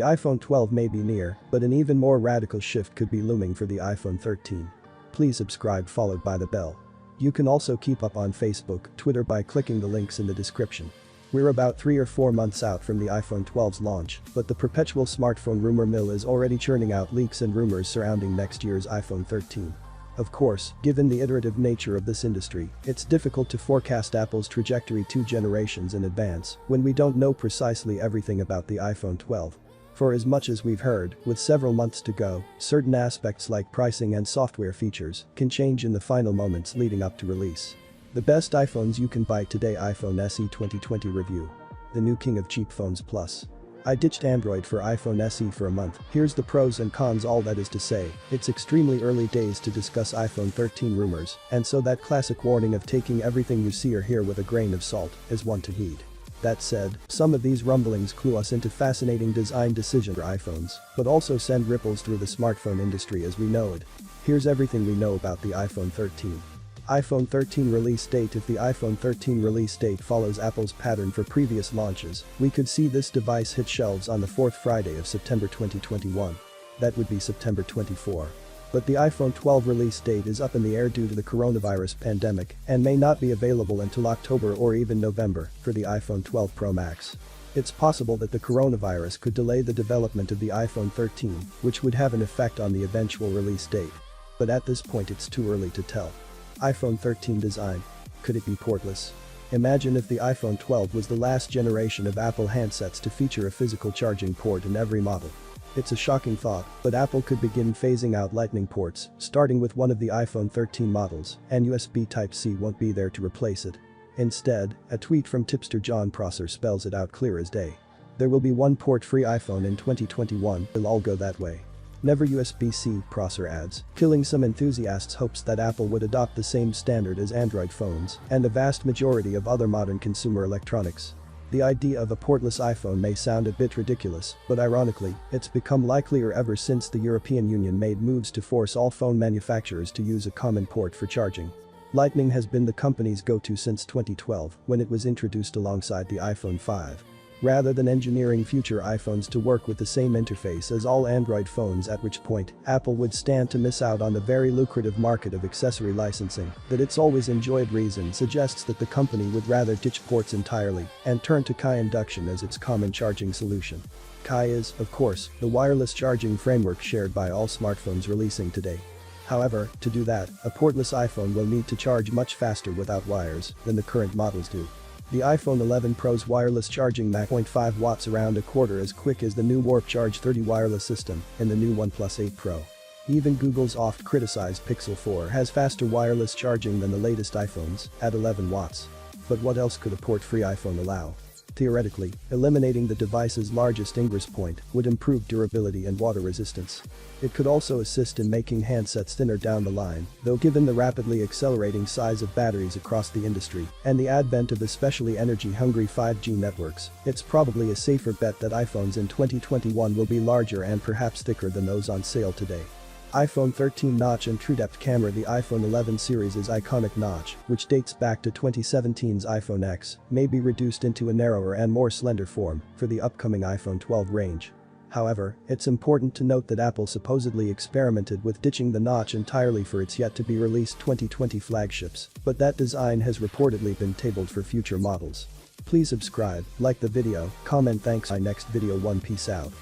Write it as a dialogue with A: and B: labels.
A: iPhone 12 may be near, but an even more radical shift could be looming for the iPhone 13. Please subscribe followed by the bell. You can also keep up on Facebook, Twitter by clicking the links in the description. We're about 3 or 4 months out from the iPhone 12's launch, but the perpetual smartphone rumor mill is already churning out leaks and rumors surrounding next year's iPhone 13. Of course, given the iterative nature of this industry, it's difficult to forecast Apple's trajectory 2 generations in advance when we don't know precisely everything about the iPhone 12. For as much as we've heard, with several months to go, certain aspects like pricing and software features can change in the final moments leading up to release. The best iPhones you can buy today. iPhone SE 2020 review. The new king of cheap phones plus. I ditched Android for iPhone SE for a month. Here's the pros and cons. All that is to say, it's extremely early days to discuss iPhone 13 rumors, and so that classic warning of taking everything you see or hear with a grain of salt is one to heed. That said, some of these rumblings clue us into fascinating design decisions for iPhones, but also send ripples through the smartphone industry as we know it. Here's everything we know about the iPhone 13. iPhone 13 release date. If the iPhone 13 release date follows Apple's pattern for previous launches, we could see this device hit shelves on the 4th Friday of September 2021. That would be September 24. But the iPhone 12 release date is up in the air due to the coronavirus pandemic and may not be available until October or even November for the iPhone 12 Pro Max. It's possible that the coronavirus could delay the development of the iPhone 13, which would have an effect on the eventual release date. But at this point it's too early to tell. iPhone 13 design. Could it be portless? Imagine if the iPhone 12 was the last generation of Apple handsets to feature a physical charging port in every model. It's a shocking thought, but Apple could begin phasing out Lightning ports, starting with one of the iPhone 13 models, and USB Type-C won't be there to replace it. Instead, a tweet from tipster John Prosser spells it out clear as day. There will be one port-free iPhone in 2021, it'll all go that way. Never USB-C, Prosser adds, killing some enthusiasts' hopes that Apple would adopt the same standard as Android phones and the vast majority of other modern consumer electronics. The idea of a portless iPhone may sound a bit ridiculous, but ironically, it's become likelier ever since the European Union made moves to force all phone manufacturers to use a common port for charging. Lightning has been the company's go-to since 2012 when it was introduced alongside the iPhone 5. Rather than engineering future iPhones to work with the same interface as all Android phones, at which point Apple would stand to miss out on the very lucrative market of accessory licensing that it's always enjoyed. Reason suggests that the company would rather ditch ports entirely and turn to Qi induction as its common charging solution. Qi is, of course, the wireless charging framework shared by all smartphones releasing today. However, to do that, a portless iPhone will need to charge much faster without wires than the current models do. The iPhone 11 Pro's wireless charging Mach 0.5 watts, around a quarter as quick as the new Warp Charge 30 wireless system in the new OnePlus 8 Pro. Even Google's oft-criticized Pixel 4 has faster wireless charging than the latest iPhones, at 11 watts. But what else could a port-free iPhone allow? Theoretically, eliminating the device's largest ingress point would improve durability and water resistance. It could also assist in making handsets thinner down the line, though given the rapidly accelerating size of batteries across the industry and the advent of especially energy-hungry 5G networks, it's probably a safer bet that iPhones in 2021 will be larger and perhaps thicker than those on sale today. iPhone 13 notch and true-depth camera. The iPhone 11 series' iconic notch, which dates back to 2017's iPhone X, may be reduced into a narrower and more slender form for the upcoming iPhone 12 range. However, it's important to note that Apple supposedly experimented with ditching the notch entirely for its yet-to-be-released 2020 flagships, but that design has reportedly been tabled for future models. Please subscribe, like the video, comment. Thanks. My next video. Peace out.